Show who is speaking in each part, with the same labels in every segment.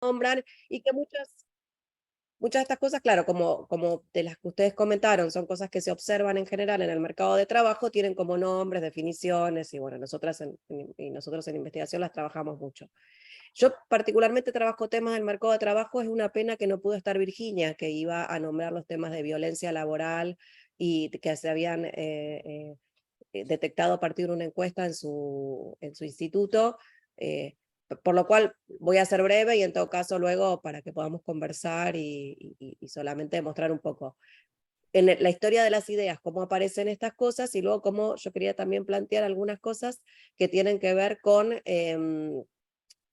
Speaker 1: nombran, y que muchas de estas cosas, claro, como de las que ustedes comentaron, son cosas que se observan en general en el mercado de trabajo, tienen como nombres, definiciones, y bueno, nosotros en investigación las trabajamos mucho. Yo particularmente trabajo temas del mercado de trabajo, es una pena que no pudo estar Virginia, que iba a nombrar los temas de violencia laboral y que se habían detectado a partir de una encuesta en su instituto, por lo cual voy a ser breve y en todo caso luego para que podamos conversar y solamente mostrar un poco en la historia de las ideas, cómo aparecen estas cosas y luego cómo yo quería también plantear algunas cosas que tienen que ver con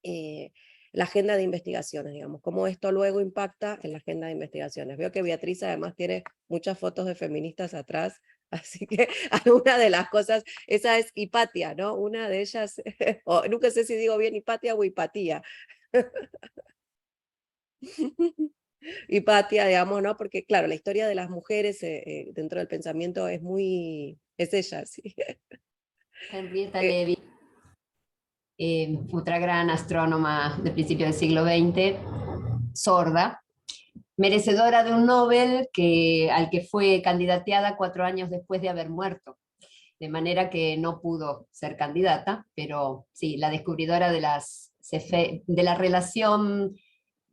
Speaker 1: eh, la agenda de investigaciones, digamos, cómo esto luego impacta en la agenda de investigaciones. Veo que Beatriz además tiene muchas fotos de feministas atrás, así que alguna de las cosas, esa es Hipatia, ¿no? Una de ellas, o nunca sé si digo bien Hipatia o Hipatía. Hipatia, digamos, ¿no? Porque claro, la historia de las mujeres dentro del pensamiento es ella, sí.
Speaker 2: Henrietta
Speaker 1: Eh,
Speaker 2: Leavitt, otra gran astrónoma del principio del siglo XX, sorda, merecedora de un Nobel al que fue candidateada 4 años después de haber muerto. De manera que no pudo ser candidata, pero sí, la descubridora de la relación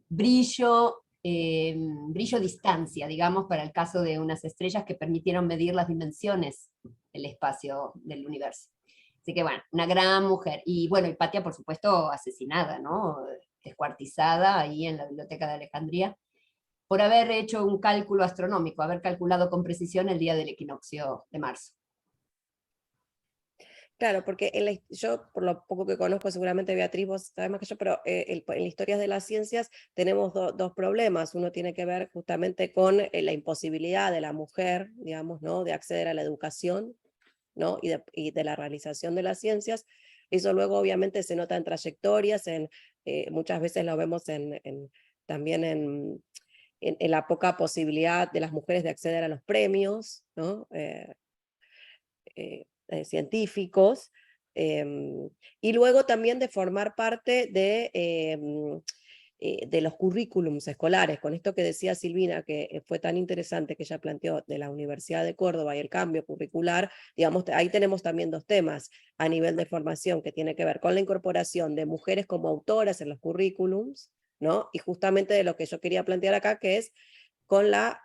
Speaker 2: brillo, brillo-distancia, digamos, para el caso de unas estrellas que permitieron medir las dimensiones del espacio del universo. Así que bueno, una gran mujer. Y bueno, Hipatia, por supuesto, asesinada, ¿no? Descuartizada ahí en la Biblioteca de Alejandría, por haber hecho un cálculo astronómico, haber calculado con precisión el día del equinoccio de marzo.
Speaker 1: Claro, porque yo, por lo poco que conozco, seguramente Beatriz, vos sabés más que yo, pero en la historia de las ciencias tenemos dos problemas. Uno tiene que ver justamente con la imposibilidad de la mujer, digamos, ¿no? De acceder a la educación, ¿no? Y de la realización de las ciencias. Eso luego obviamente se nota en trayectorias, muchas veces lo vemos también en la poca posibilidad de las mujeres de acceder a los premios, ¿no? Científicos, y luego también de formar parte de los currículums escolares, con esto que decía Silvina, que fue tan interesante que ella planteó de la Universidad de Córdoba y el cambio curricular, digamos, ahí tenemos también dos temas a nivel de formación que tiene que ver con la incorporación de mujeres como autoras en los currículums, ¿no? Y justamente de lo que yo quería plantear acá, que es con la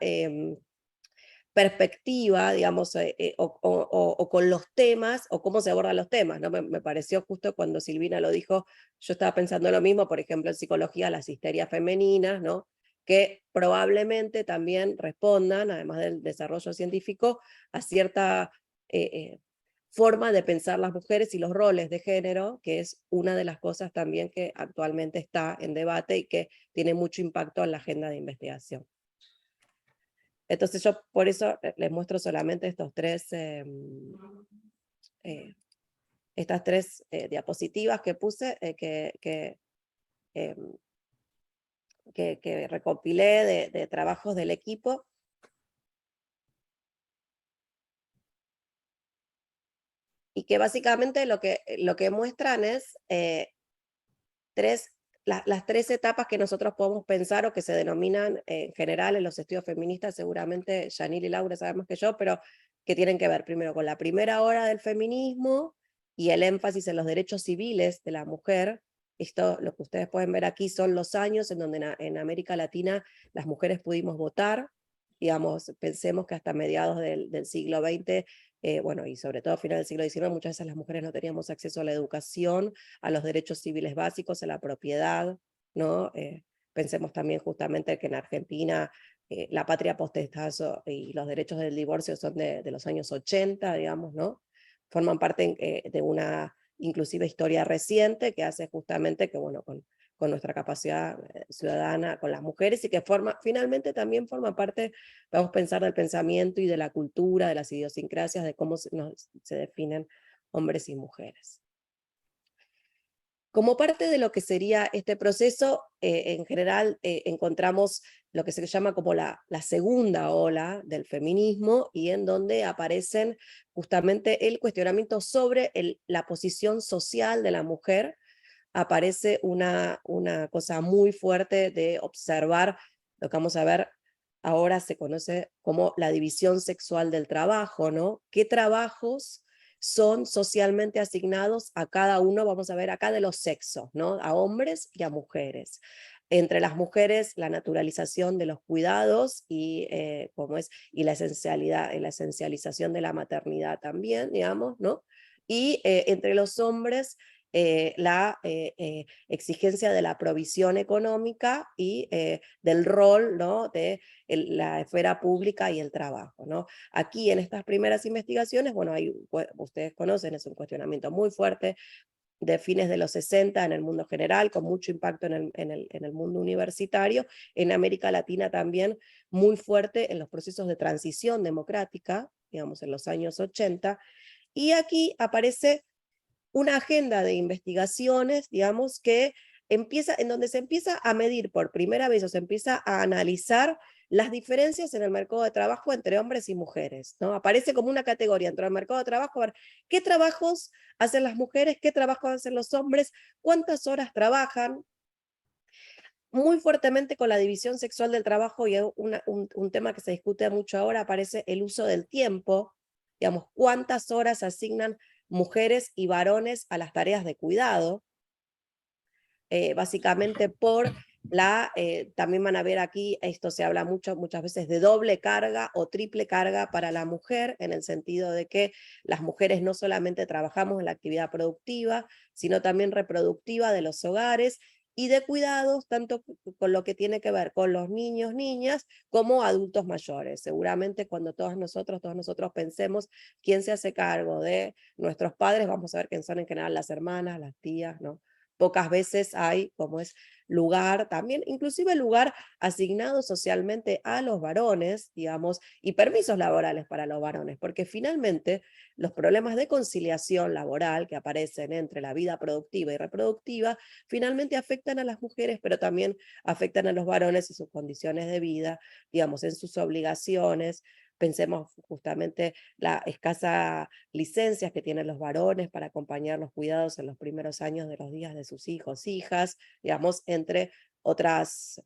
Speaker 1: perspectiva, digamos, o con los temas, o cómo se abordan los temas, ¿no? Me pareció justo cuando Silvina lo dijo, yo estaba pensando lo mismo, por ejemplo, en psicología, las histerias femeninas, ¿no? Que probablemente también respondan, además del desarrollo científico, a cierta forma de pensar las mujeres y los roles de género, que es una de las cosas también que actualmente está en debate y que tiene mucho impacto en la agenda de investigación. Entonces yo por eso les muestro solamente eh, estas tres diapositivas que puse, em, que recopilé de trabajos del equipo. Y que básicamente lo que muestran es las tres etapas que nosotros podemos pensar o que se denominan en general en los estudios feministas, seguramente Yanil y Laura saben más que yo, pero que tienen que ver primero con la primera hora del feminismo y el énfasis en los derechos civiles de la mujer. Esto, lo que ustedes pueden ver aquí son los años en donde en América Latina las mujeres pudimos votar, digamos, pensemos que hasta mediados del siglo XX, bueno, y sobre todo a finales del siglo XIX, muchas veces las mujeres no teníamos acceso a la educación, a los derechos civiles básicos, a la propiedad, ¿no? Pensemos también justamente que en Argentina la patria potestad y los derechos del divorcio son de los años 80, digamos, ¿no? Forman parte de una inclusive historia reciente que hace justamente que, bueno, con nuestra capacidad ciudadana, con las mujeres, y que finalmente también forma parte, vamos a pensar, del pensamiento y de la cultura, de las idiosincrasias, de cómo se definen hombres y mujeres. Como parte de lo que sería este proceso, en general encontramos lo que se llama como la segunda ola del feminismo, y en donde aparecen justamente el cuestionamiento sobre la posición social de la mujer aparece una cosa muy fuerte de observar lo que vamos a ver ahora se conoce como la división sexual del trabajo, ¿no? ¿Qué trabajos son socialmente asignados a cada uno, vamos a ver acá, de los sexos, ¿no? A hombres y a mujeres? Entre las mujeres, la naturalización de los cuidados y, y la la esencialización de la maternidad también, digamos, ¿no? Y entre los hombres, la exigencia de la provisión económica y del rol, ¿no? De la esfera pública y el trabajo, ¿no? Aquí en estas primeras investigaciones, bueno, ustedes conocen, es un cuestionamiento muy fuerte de fines de los 60 en el mundo general, con mucho impacto en el mundo universitario, en América Latina también muy fuerte en los procesos de transición democrática, digamos en los años 80, y aquí aparece una agenda de investigaciones, digamos, en donde se empieza a medir por primera vez o se empieza a analizar las diferencias en el mercado de trabajo entre hombres y mujeres, ¿no? Aparece como una categoría dentro del mercado de trabajo, a ver qué trabajos hacen las mujeres, qué trabajos hacen los hombres, cuántas horas trabajan, muy fuertemente con la división sexual del trabajo, y un tema que se discute mucho ahora, aparece el uso del tiempo, digamos, cuántas horas asignan mujeres y varones a las tareas de cuidado, básicamente también van a ver aquí, esto se habla muchas veces de doble carga o triple carga para la mujer, en el sentido de que las mujeres no solamente trabajamos en la actividad productiva, sino también reproductiva de los hogares y de cuidados, tanto con lo que tiene que ver con los niños, niñas, como adultos mayores. Seguramente cuando todos nosotros pensemos quién se hace cargo de nuestros padres, vamos a ver que son en general las hermanas, las tías, ¿no? Pocas veces hay, como es lugar, también inclusive lugar asignado socialmente a los varones, digamos, y permisos laborales para los varones, porque finalmente los problemas de conciliación laboral que aparecen entre la vida productiva y reproductiva, finalmente afectan a las mujeres, pero también afectan a los varones en sus condiciones de vida, digamos, en sus obligaciones. Pensemos justamente la escasa licencias que tienen los varones para acompañar los cuidados en los primeros años de los días de sus hijos, hijas, digamos, entre otras,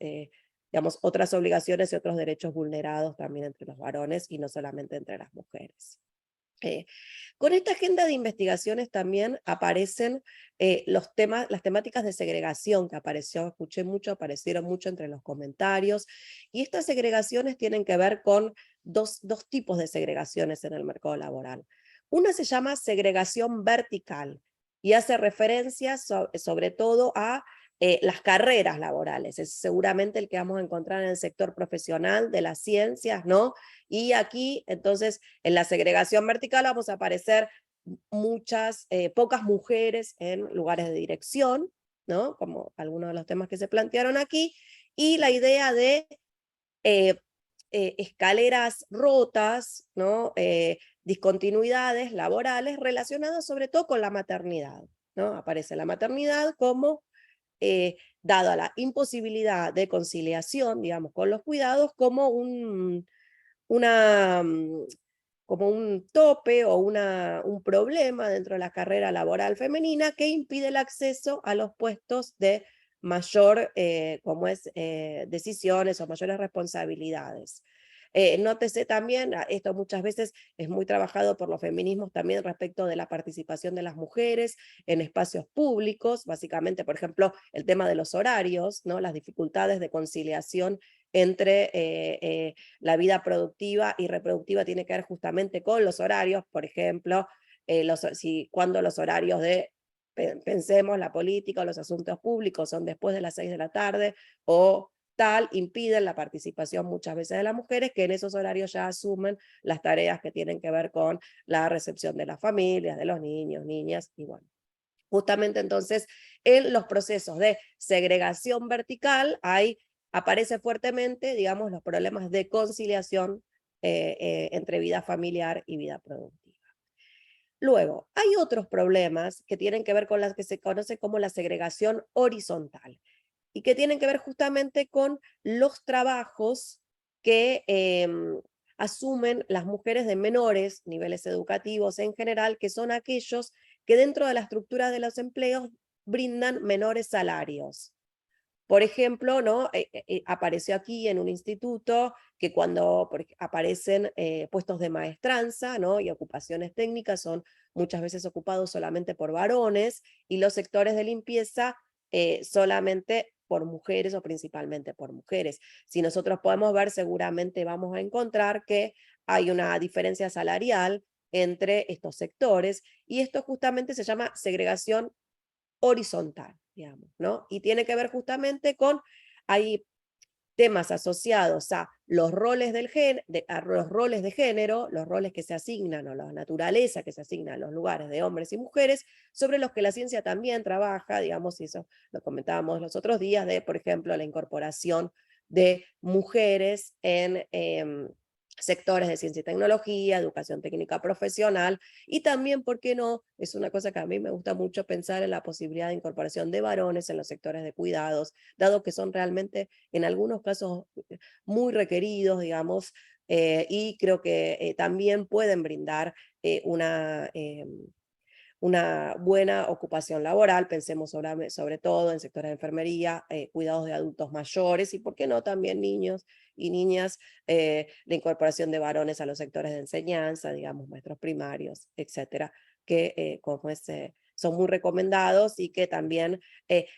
Speaker 1: digamos, otras obligaciones y otros derechos vulnerados también entre los varones y no solamente entre las mujeres. Con esta agenda de investigaciones también aparecen las temáticas de segregación que aparecieron mucho entre los comentarios, y estas segregaciones tienen que ver con dos tipos de segregaciones en el mercado laboral. Una se llama segregación vertical y hace referencia sobre todo a las carreras laborales. Es seguramente el que vamos a encontrar en el sector profesional de las ciencias, ¿no? Y aquí, entonces, en la segregación vertical vamos a aparecer pocas mujeres en lugares de dirección, ¿no? Como algunos de los temas que se plantearon aquí, y la idea de eh, escaleras rotas, ¿no? Discontinuidades laborales relacionadas sobre todo con la maternidad, ¿no? Aparece la maternidad como dada la imposibilidad de conciliación, digamos, con los cuidados, como una, mm, como un tope o un problema dentro de la carrera laboral femenina que impide el acceso a los puestos de mayor, decisiones o mayores responsabilidades. Nótese también, esto muchas veces es muy trabajado por los feminismos también respecto de la participación de las mujeres en espacios públicos, básicamente, por ejemplo, el tema de los horarios, ¿no? Las dificultades de conciliación entre la vida productiva y reproductiva tiene que ver justamente con los horarios, por ejemplo, cuando los horarios pensemos, la política o los asuntos públicos son después de las 6 de la tarde o tal, impiden la participación muchas veces de las mujeres, que en esos horarios ya asumen las tareas que tienen que ver con la recepción de las familias, de los niños, niñas, y bueno. Justamente entonces, en los procesos de segregación vertical aparece fuertemente, digamos, los problemas de conciliación entre vida familiar y vida productiva. Luego, hay otros problemas que tienen que ver con las que se conoce como la segregación horizontal y que tienen que ver justamente con los trabajos que asumen las mujeres de menores niveles educativos en general, que son aquellos que dentro de la estructura de los empleos brindan menores salarios. Por ejemplo, ¿no? Apareció aquí en un instituto que cuando aparecen puestos de maestranza, ¿no? Y ocupaciones técnicas son muchas veces ocupados solamente por varones, y los sectores de limpieza solamente por mujeres o principalmente por mujeres. Si nosotros podemos ver, seguramente vamos a encontrar que hay una diferencia salarial entre estos sectores, y esto justamente se llama segregación horizontal, digamos, ¿no? Y tiene que ver justamente con, hay temas asociados a los roles a los roles de género, los roles que se asignan o la naturaleza que se asigna a los lugares de hombres y mujeres, sobre los que la ciencia también trabaja, digamos, y eso lo comentábamos los otros días, de, por ejemplo, la incorporación de mujeres en sectores de ciencia y tecnología, educación técnica profesional, y también, ¿por qué no? Es una cosa que a mí me gusta mucho pensar en la posibilidad de incorporación de varones en los sectores de cuidados, dado que son realmente en algunos casos muy requeridos, digamos, y creo que también pueden brindar una buena ocupación laboral. Pensemos sobre todo en sectores de enfermería, cuidados de adultos mayores, y por qué no también niños y niñas, la incorporación de varones a los sectores de enseñanza, digamos, maestros primarios, etcétera, que son muy recomendados y que también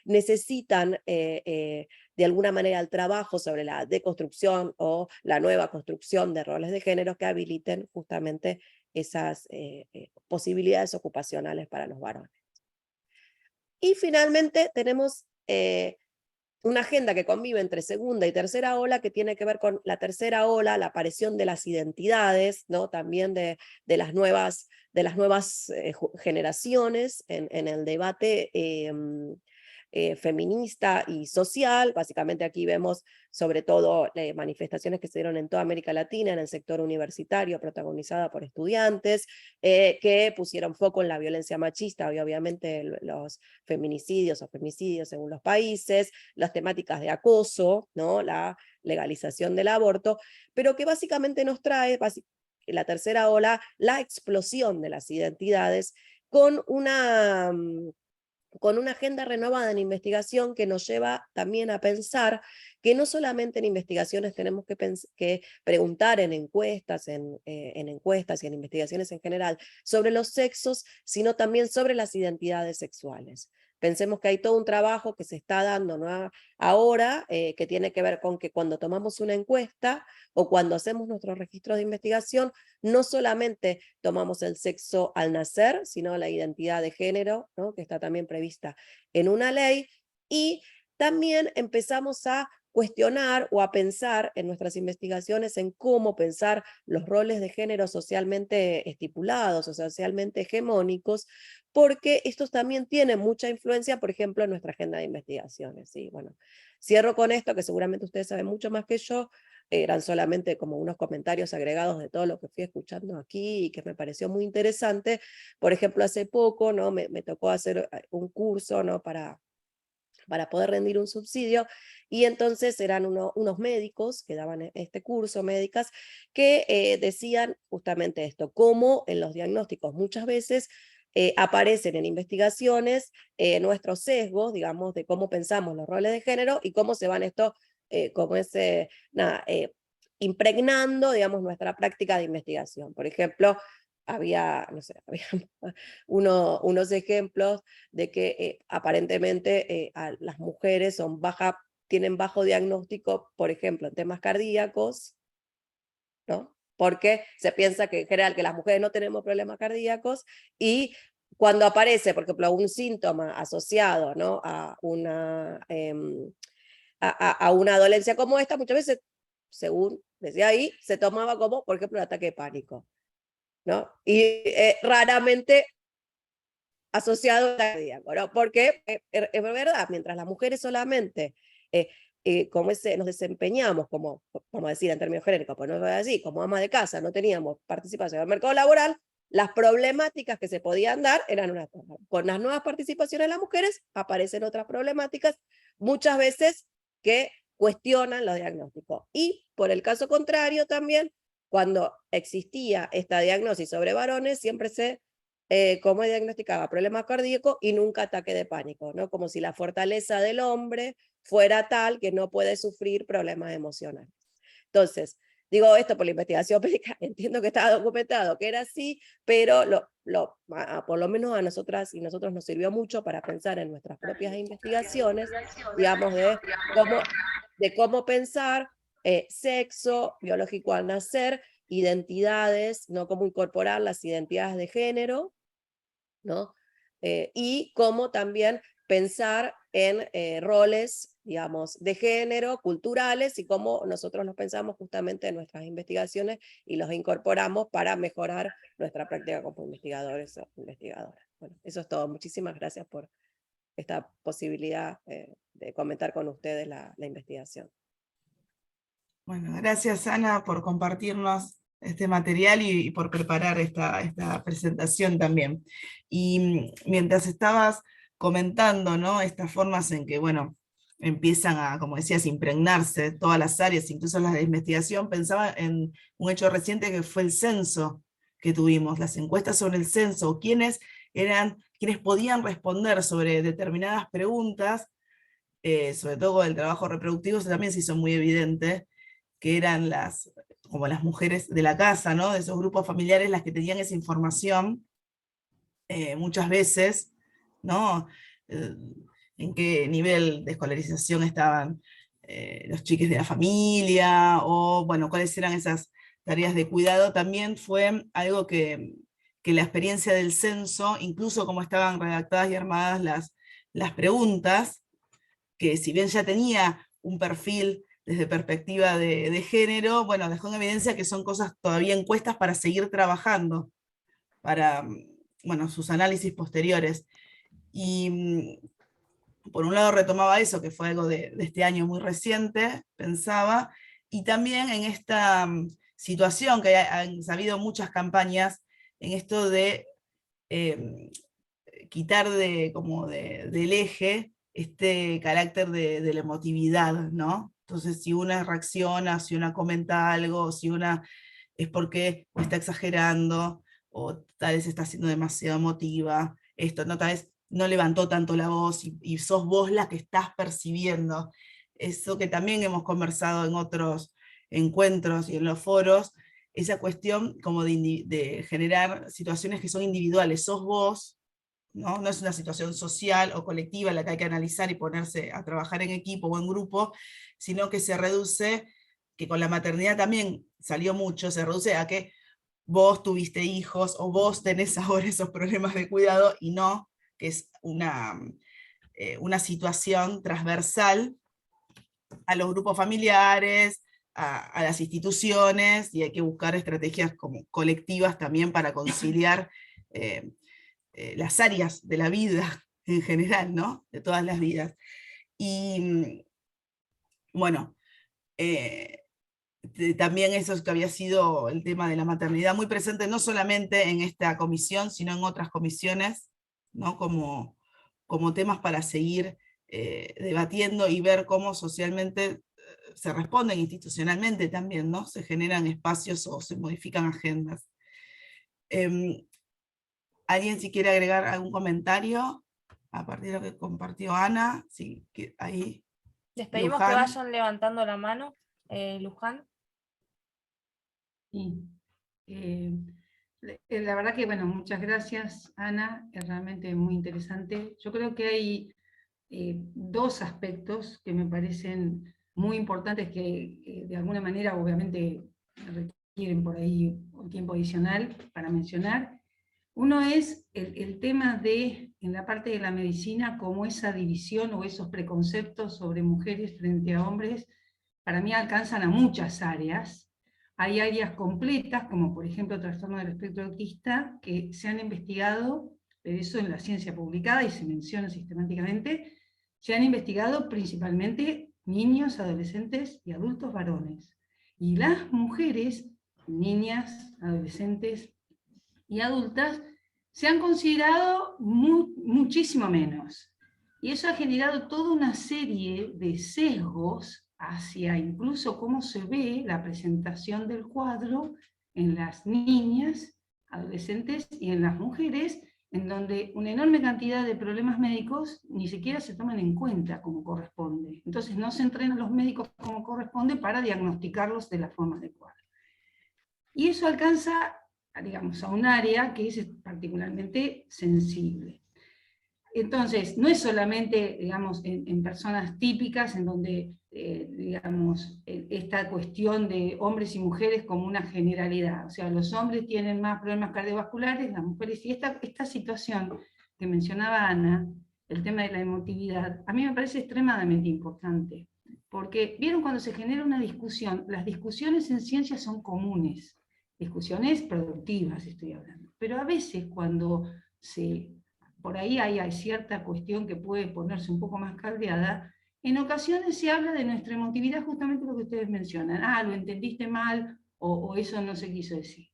Speaker 1: necesitan de alguna manera el trabajo sobre la deconstrucción o la nueva construcción de roles de género que habiliten justamente esas posibilidades ocupacionales para los varones. Y finalmente tenemos una agenda que convive entre segunda y tercera ola, que tiene que ver con la tercera ola, la aparición de las identidades, ¿no? También de las nuevas generaciones en el debate feminista y social. Básicamente aquí vemos sobre todo manifestaciones que se dieron en toda América Latina, en el sector universitario, protagonizada por estudiantes, que pusieron foco en la violencia machista y obviamente los feminicidios o femicidios según los países, las temáticas de acoso, ¿no? La legalización del aborto, pero que básicamente nos trae la tercera ola, la explosión de las identidades con una agenda renovada en investigación que nos lleva también a pensar que no solamente en investigaciones tenemos que preguntar en encuestas, en encuestas y en investigaciones en general sobre los sexos, sino también sobre las identidades sexuales. Pensemos que hay todo un trabajo que se está dando, ¿no? Ahora, que tiene que ver con que cuando tomamos una encuesta o cuando hacemos nuestros registros de investigación, no solamente tomamos el sexo al nacer, sino la identidad de género, ¿no? Que está también prevista en una ley, y también empezamos a cuestionar o a pensar en nuestras investigaciones en cómo pensar los roles de género socialmente estipulados o socialmente hegemónicos, porque estos también tienen mucha influencia, por ejemplo, en nuestra agenda de investigaciones. ¿Sí? Bueno, cierro con esto, que seguramente ustedes saben mucho más que yo. Eran solamente como unos comentarios agregados de todo lo que fui escuchando aquí y que me pareció muy interesante. Por ejemplo, hace poco, ¿no? me tocó hacer un curso, ¿no? para poder rendir un subsidio, y entonces eran unos médicos que daban este curso, médicas, que decían justamente esto, cómo en los diagnósticos muchas veces aparecen en investigaciones nuestros sesgos, digamos, de cómo pensamos los roles de género y cómo se van esto, como impregnando, digamos, nuestra práctica de investigación. Por ejemplo, había, no sé, había unos ejemplos de que aparentemente las mujeres tienen bajo diagnóstico, por ejemplo, en temas cardíacos, ¿no? Porque se piensa que en general que las mujeres no tenemos problemas cardíacos, y cuando aparece, por ejemplo, un síntoma asociado, ¿no? a una dolencia como esta, muchas veces, según decía ahí, se tomaba como, por ejemplo, un ataque de pánico, ¿no? Y raramente asociado al cardíaco, ¿no? Porque es verdad, mientras las mujeres solamente nos desempeñamos como decir en términos genéricos, pues no es así, como ama de casa, no teníamos participación en el mercado laboral, las problemáticas que se podían dar eran unas cosas. Con las nuevas participaciones de las mujeres aparecen otras problemáticas, muchas veces que cuestionan los diagnósticos. Y por el caso contrario también, cuando existía esta diagnosis sobre varones, siempre se cómo diagnosticaba problemas cardíacos y nunca ataque de pánico, ¿no? Como si la fortaleza del hombre fuera tal que no puede sufrir problemas emocionales. Entonces, digo esto por la investigación médica, entiendo que estaba documentado que era así, pero por lo menos a nosotras y nosotros nos sirvió mucho para pensar en nuestras propias investigaciones, digamos, de cómo pensar sexo biológico al nacer, identidades, no cómo incorporar las identidades de género, ¿no? Y cómo también pensar en roles, digamos, de género, culturales, y cómo nosotros los pensamos justamente en nuestras investigaciones y los incorporamos para mejorar nuestra práctica como investigadores o investigadoras. Bueno, eso es todo. Muchísimas gracias por esta posibilidad de comentar con ustedes la investigación.
Speaker 3: Bueno, gracias Ana por compartirnos este material y por preparar esta presentación también. Y mientras estabas comentando, ¿no? Estas formas en que, bueno, empiezan a, como decías, impregnarse todas las áreas, incluso las de investigación, pensaba en un hecho reciente que fue el censo que tuvimos, las encuestas sobre el censo, quienes podían responder sobre determinadas preguntas, sobre todo con el trabajo reproductivo, eso también se hizo muy evidente, que eran como las mujeres de la casa, ¿no? De esos grupos familiares, las que tenían esa información, muchas veces, ¿no? En qué nivel de escolarización estaban los chiques de la familia, o bueno, cuáles eran esas tareas de cuidado, también fue algo que la experiencia del censo, incluso cómo estaban redactadas y armadas las preguntas, que si bien ya tenía un perfil desde perspectiva de género, bueno, dejó en evidencia que son cosas todavía encuestas para seguir trabajando, para, bueno, sus análisis posteriores. Y por un lado retomaba eso, que fue algo de este año muy reciente, pensaba, y también en esta situación que han habido muchas campañas en esto de quitar del eje este carácter de la emotividad, ¿no? Entonces, si una reacciona, si una comenta algo, si una es porque está exagerando, o tal vez está siendo demasiado emotiva, esto, ¿no? Tal vez no levantó tanto la voz y sos vos la que estás percibiendo. Eso que también hemos conversado en otros encuentros y en los foros, esa cuestión como de generar situaciones que son individuales, sos vos, ¿no? No es una situación social o colectiva la que hay que analizar y ponerse a trabajar en equipo o en grupo, sino que se reduce, que con la maternidad también salió mucho, se reduce a que vos tuviste hijos o vos tenés ahora esos problemas de cuidado, y no que es una situación transversal a los grupos familiares, a las instituciones, y hay que buscar estrategias como colectivas también para conciliar las áreas de la vida en general, ¿no? De todas las vidas. Y bueno, también eso que había sido el tema de la maternidad muy presente, no solamente en esta comisión, sino en otras comisiones, ¿no? Como temas para seguir debatiendo y ver cómo socialmente se responden institucionalmente también, ¿no? Se generan espacios o se modifican agendas. ¿Alguien si quiere agregar algún comentario a partir de lo que compartió Ana? Sí, ahí.
Speaker 4: Les pedimos
Speaker 3: Luján.
Speaker 4: que vayan levantando la mano. Luján.
Speaker 5: Sí. La verdad que, bueno, muchas gracias, Ana, es realmente muy interesante. Yo creo que hay dos aspectos que me parecen muy importantes que de alguna manera, obviamente, requieren por ahí un tiempo adicional para mencionar. Uno es el tema de, en la parte de la medicina, cómo esa división o esos preconceptos sobre mujeres frente a hombres, para mí alcanzan a muchas áreas. Hay áreas completas, como por ejemplo trastorno del espectro autista, que se han investigado, de eso en la ciencia publicada y se menciona sistemáticamente, se han investigado principalmente niños, adolescentes y adultos varones. Y las mujeres, niñas, adolescentes y adultas, se han considerado muchísimo menos. Y eso ha generado toda una serie de sesgos hacia incluso cómo se ve la presentación del cuadro en las niñas, adolescentes y en las mujeres, en donde una enorme cantidad de problemas médicos ni siquiera se toman en cuenta como corresponde. Entonces no se entrenan los médicos como corresponde para diagnosticarlos de la forma adecuada. Y eso alcanza, digamos, a un área que es particularmente sensible. Entonces, no es solamente, digamos, en personas típicas, en donde, digamos, esta cuestión de hombres y mujeres como una generalidad. O sea, los hombres tienen más problemas cardiovasculares, las mujeres, y esta situación que mencionaba Ana, el tema de la emotividad, a mí me parece extremadamente importante. Porque, ¿vieron cuando se genera una discusión? Las discusiones en ciencia son comunes, discusiones productivas estoy hablando. Pero a veces cuando por ahí hay cierta cuestión que puede ponerse un poco más caldeada, en ocasiones se habla de nuestra emotividad, justamente lo que ustedes mencionan. Ah, lo entendiste mal, o eso no se quiso decir.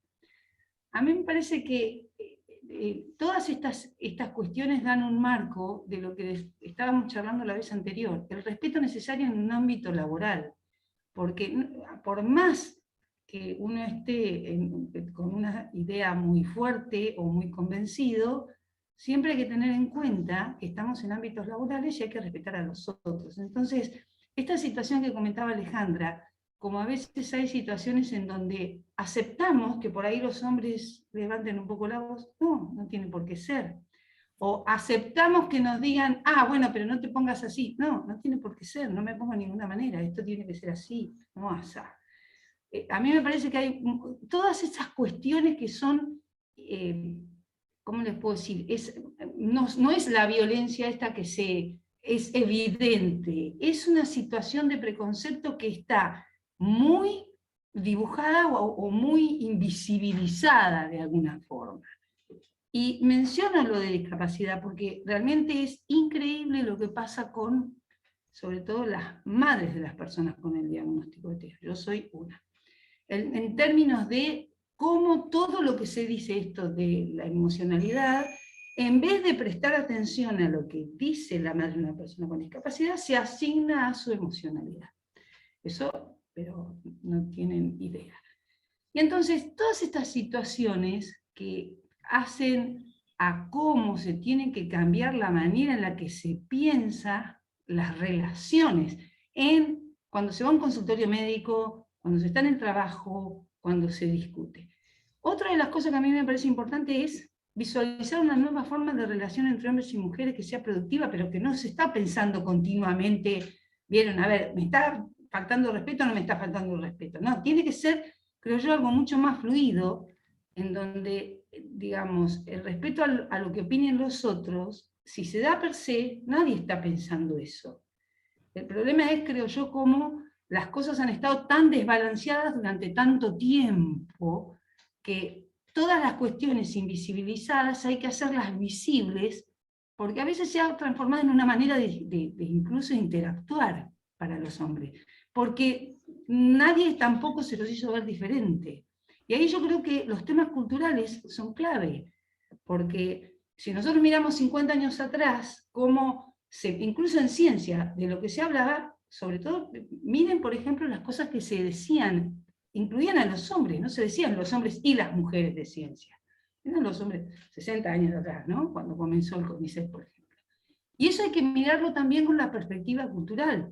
Speaker 5: A mí me parece que todas estas cuestiones dan un marco de lo que estábamos charlando la vez anterior, el respeto necesario en un ámbito laboral, porque por más que uno esté con una idea muy fuerte o muy convencido, siempre hay que tener en cuenta que estamos en ámbitos laborales y hay que respetar a los otros. Entonces, esta situación que comentaba Alejandra, como a veces hay situaciones en donde aceptamos que por ahí los hombres levanten un poco la voz, no tiene por qué ser. O aceptamos que nos digan, bueno, pero no te pongas así. No tiene por qué ser, no me pongo de ninguna manera, esto tiene que ser así, no asá. A mí me parece que hay todas esas cuestiones que son, ¿cómo les puedo decir? No es la violencia esta que es evidente, es una situación de preconcepto que está muy dibujada o muy invisibilizada de alguna forma. Y menciono lo de discapacidad porque realmente es increíble lo que pasa con, sobre todo, las madres de las personas con el diagnóstico de TEA. Yo soy una. En términos de cómo todo lo que se dice esto de la emocionalidad, en vez de prestar atención a lo que dice la madre de una persona con discapacidad, se asigna a su emocionalidad. Eso, pero no tienen idea. Y entonces, todas estas situaciones que hacen a cómo se tiene que cambiar la manera en la que se piensa las relaciones, cuando se va a un consultorio médico, cuando se está en el trabajo, cuando se discute. Otra de las cosas que a mí me parece importante es visualizar una nueva forma de relación entre hombres y mujeres que sea productiva, pero que no se está pensando continuamente, vieron, a ver, ¿me está faltando respeto o no me está faltando respeto? No, tiene que ser, creo yo, algo mucho más fluido, en donde, digamos, el respeto a lo que opinen los otros, si se da per se, nadie está pensando eso. El problema es, creo yo, cómo las cosas han estado tan desbalanceadas durante tanto tiempo, que todas las cuestiones invisibilizadas hay que hacerlas visibles, porque a veces se ha transformado en una manera de incluso interactuar para los hombres, porque nadie tampoco se los hizo ver diferente. Y ahí yo creo que los temas culturales son clave, porque si nosotros miramos 50 años atrás, cómo incluso en ciencia, de lo que se hablaba, sobre todo, miren por ejemplo las cosas que se decían, incluían a los hombres, no se decían los hombres y las mujeres de ciencia, eran los hombres 60 años atrás, ¿no? Cuando comenzó el CONICET, por ejemplo. Y eso hay que mirarlo también con la perspectiva cultural.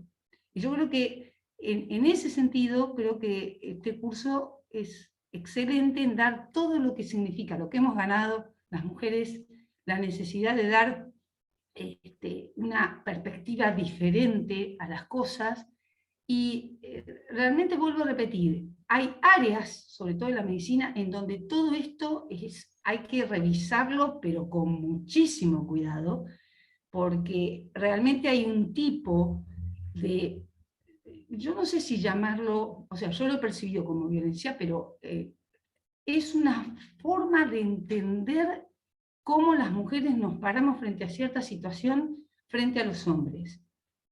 Speaker 5: Y yo creo que en ese sentido, creo que este curso es excelente en dar todo lo que significa, lo que hemos ganado las mujeres, la necesidad de dar una perspectiva diferente a las cosas, y realmente vuelvo a repetir, hay áreas, sobre todo en la medicina, en donde todo esto hay que revisarlo, pero con muchísimo cuidado, porque realmente hay un tipo de, yo no sé si llamarlo, o sea, yo lo he percibido como violencia, pero es una forma de entender cómo las mujeres nos paramos frente a cierta situación frente a los hombres,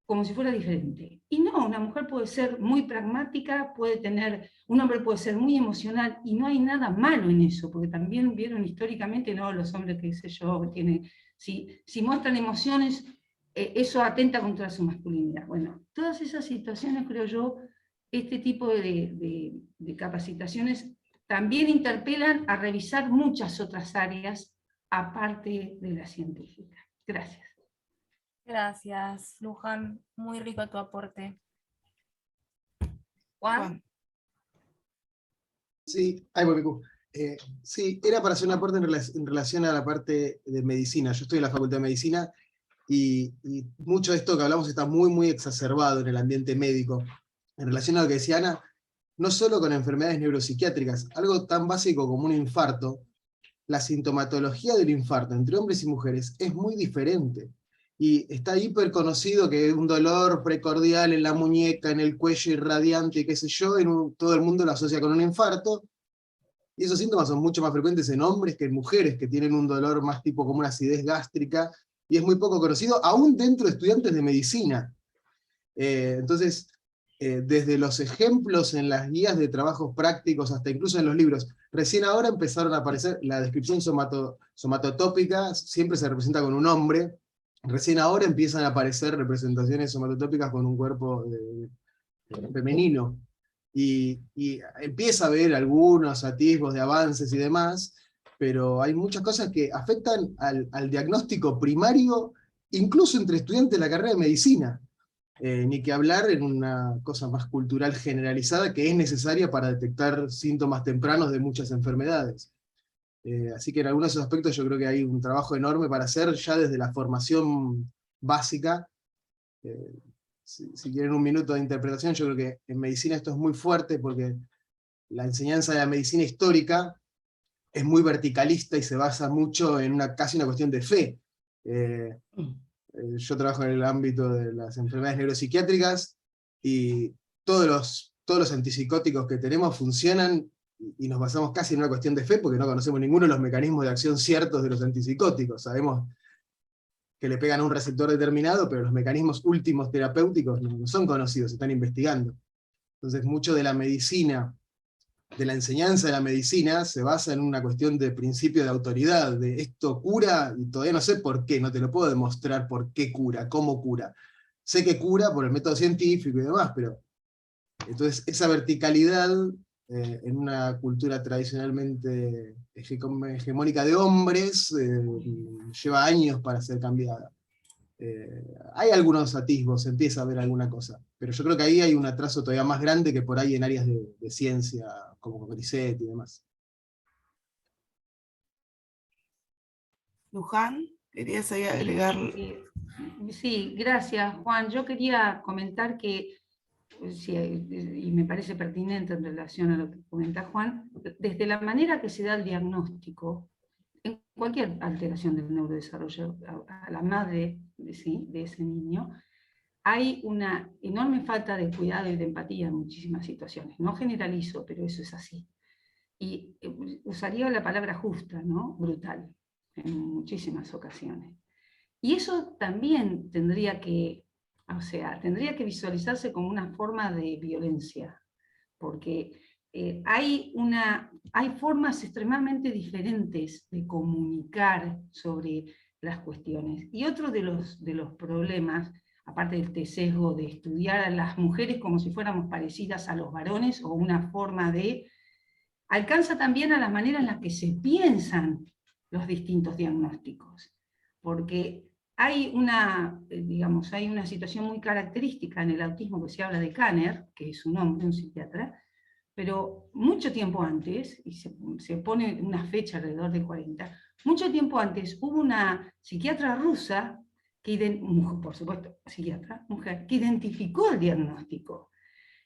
Speaker 5: como si fuera diferente. Y no, una mujer puede ser muy pragmática, un hombre puede ser muy emocional, y no hay nada malo en eso, porque también vieron históricamente, no, los hombres, qué sé yo, si muestran emociones, eso atenta contra su masculinidad. Bueno, todas esas situaciones, creo yo, este tipo de capacitaciones también interpelan a revisar muchas otras áreas aparte de la científica. Gracias.
Speaker 4: Gracias, Luján. Muy rico tu aporte. Juan.
Speaker 3: Juan.
Speaker 6: Sí, ahí voy, Miku. Sí, era para hacer un aporte en relación a la parte de medicina. Yo estoy en la Facultad de Medicina y mucho de esto que hablamos está muy, muy exacerbado en el ambiente médico. En relación a lo que decía Ana, no solo con enfermedades neuropsiquiátricas, algo tan básico como un infarto, la sintomatología del infarto entre hombres y mujeres es muy diferente. Y está hiper conocido que es un dolor precordial en la muñeca, en el cuello irradiante, qué sé yo, todo el mundo lo asocia con un infarto, y esos síntomas son mucho más frecuentes en hombres que en mujeres, que tienen un dolor más tipo como una acidez gástrica, y es muy poco conocido, aún dentro de estudiantes de medicina. Entonces, desde los ejemplos en las guías de trabajos prácticos hasta incluso en los libros, recién ahora empezaron a aparecer, la descripción somatotópica siempre se representa con un hombre, recién ahora empiezan a aparecer representaciones somatotópicas con un cuerpo femenino, y empieza a haber algunos atisbos de avances y demás, pero hay muchas cosas que afectan al diagnóstico primario, incluso entre estudiantes de la carrera de medicina. Ni que hablar en una cosa más cultural generalizada que es necesaria para detectar síntomas tempranos de muchas enfermedades. Así que en algunos de esos aspectos yo creo que hay un trabajo enorme para hacer ya desde la formación básica. Si quieren un minuto de interpretación, yo creo que en medicina esto es muy fuerte porque la enseñanza de la medicina histórica es muy verticalista y se basa mucho en casi una cuestión de fe. Yo trabajo en el ámbito de las enfermedades neuropsiquiátricas y todos los antipsicóticos que tenemos funcionan y nos basamos casi en una cuestión de fe porque no conocemos ninguno de los mecanismos de acción ciertos de los antipsicóticos. Sabemos que le pegan a un receptor determinado, pero los mecanismos últimos terapéuticos no son conocidos, se están investigando. Entonces mucho de la medicina, de la enseñanza de la medicina, se basa en una cuestión de principio de autoridad, de esto cura, y todavía no sé por qué, no te lo puedo demostrar por qué cura, cómo cura. Sé que cura por el método científico y demás, pero entonces esa verticalidad en una cultura tradicionalmente hegemónica de hombres lleva años para ser cambiada. Hay algunos atisbos, empieza a haber alguna cosa, pero yo creo que ahí hay un atraso todavía más grande que por ahí en áreas de ciencia, como CONICET y demás.
Speaker 3: Luján, ¿querías ahí agregar?
Speaker 5: Sí, gracias, Juan. Yo quería comentar que, sí, y me parece pertinente en relación a lo que comenta Juan, desde la manera que se da el diagnóstico, en cualquier alteración del neurodesarrollo, a la madre de ese niño, hay una enorme falta de cuidado y de empatía en muchísimas situaciones. No generalizo, pero eso es así. Y usaría la palabra justa, ¿no? Brutal, en muchísimas ocasiones. Y eso también tendría que visualizarse como una forma de violencia, porque hay formas extremadamente diferentes de comunicar sobre las cuestiones. Y otro de los problemas, aparte de este sesgo de estudiar a las mujeres como si fuéramos parecidas a los varones, o una forma alcanza también a las maneras en las que se piensan los distintos diagnósticos, porque hay una situación muy característica en el autismo que se habla de Kanner, que es un hombre, un psiquiatra, pero mucho tiempo antes, y se pone una fecha alrededor del 40, mucho tiempo antes hubo una psiquiatra rusa, por supuesto, psiquiatra, mujer, que identificó el diagnóstico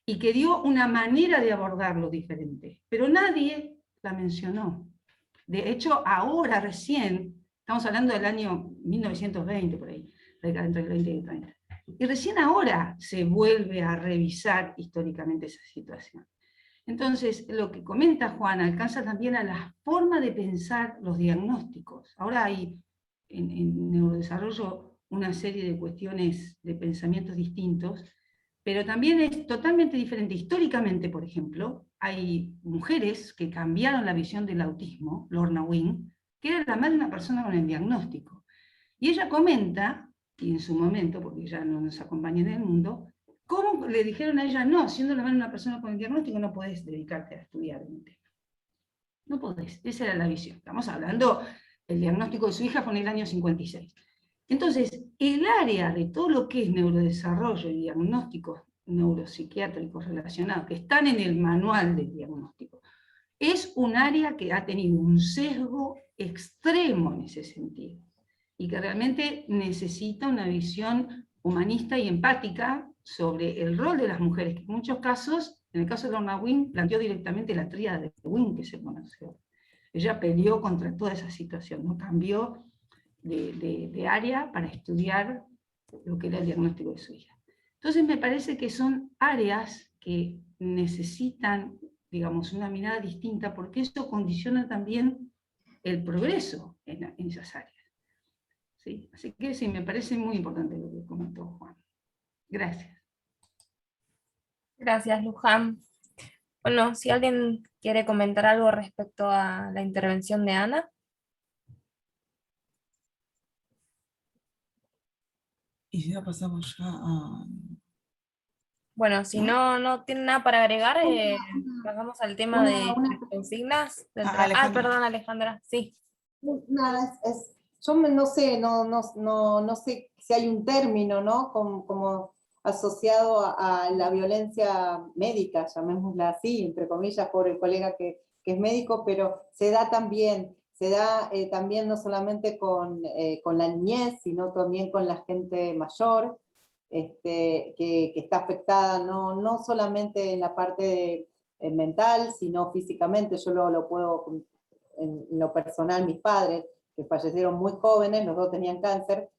Speaker 5: y que dio una manera de abordarlo diferente, pero nadie la mencionó. De hecho, ahora recién, estamos hablando del año 1920, por ahí, entre el 20 y el 30, y recién ahora se vuelve a revisar históricamente esa situación. Entonces, lo que comenta Juan alcanza también a la forma de pensar los diagnósticos. Ahora hay en neurodesarrollo una serie de cuestiones de pensamientos distintos, pero también es totalmente diferente. Históricamente, por ejemplo, hay mujeres que cambiaron la visión del autismo, Lorna Wing, que era la madre de una persona con el diagnóstico. Y ella comenta, y en su momento, porque ya no nos acompaña en el mundo, cómo le dijeron a ella, no, siendo la madre de una persona con el diagnóstico no podés dedicarte a estudiar un tema. No podés, esa era la visión. Estamos hablando, el diagnóstico de su hija fue en el año 56. Entonces, el área de todo lo que es neurodesarrollo y diagnósticos neuropsiquiátricos relacionados, que están en el manual del diagnóstico, es un área que ha tenido un sesgo extremo en ese sentido, y que realmente necesita una visión humanista y empática sobre el rol de las mujeres, que en muchos casos, en el caso de Lorna Wynne, planteó directamente la tríada de Wynne que se conoció. Ella peleó contra toda esa situación, ¿no? Cambió de área para estudiar lo que era el diagnóstico de su hija. Entonces me parece que son áreas que necesitan, digamos, una mirada distinta, porque eso condiciona también el progreso en esas áreas. ¿Sí? Así que sí, me parece muy importante lo que comentó Juan. Gracias.
Speaker 4: Gracias, Luján. Bueno, si alguien quiere comentar algo respecto a la intervención de Ana.
Speaker 3: Y ya pasamos ya a...
Speaker 4: Bueno, si no tienen nada para agregar, pasamos al tema de consignas.
Speaker 3: Alejandra.
Speaker 4: Perdón, Alejandra, sí.
Speaker 7: Nada, yo no sé, no sé si hay un término, ¿no? Como asociado a la violencia médica, llamémosla así, entre comillas, por el colega que es médico, pero se da también no solamente con la niñez, sino también con la gente mayor, que está afectada no solamente en la parte mental, sino físicamente. Yo lo puedo, en lo personal, mis padres, que fallecieron muy jóvenes, los dos tenían cáncer,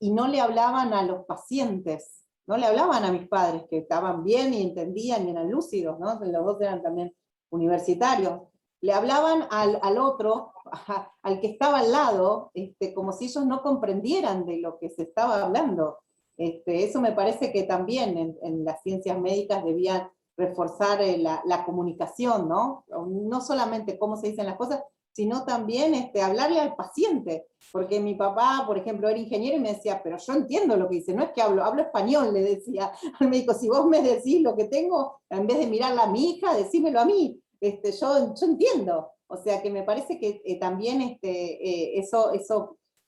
Speaker 7: y no le hablaban a los pacientes, no le hablaban a mis padres, que estaban bien y entendían y eran lúcidos, ¿no? Los dos eran también universitarios. Le hablaban al otro, al que estaba al lado, como si ellos no comprendieran de lo que se estaba hablando. Eso me parece que también en las ciencias médicas debían reforzar la comunicación, ¿no? No solamente cómo se dicen las cosas, sino también hablarle al paciente. Porque mi papá, por ejemplo, era ingeniero y me decía, pero yo entiendo lo que dice, no es que hablo español, le decía al médico, si vos me decís lo que tengo, en vez de mirarla a mi hija, decímelo a mí, yo entiendo. O sea que me parece que también eso,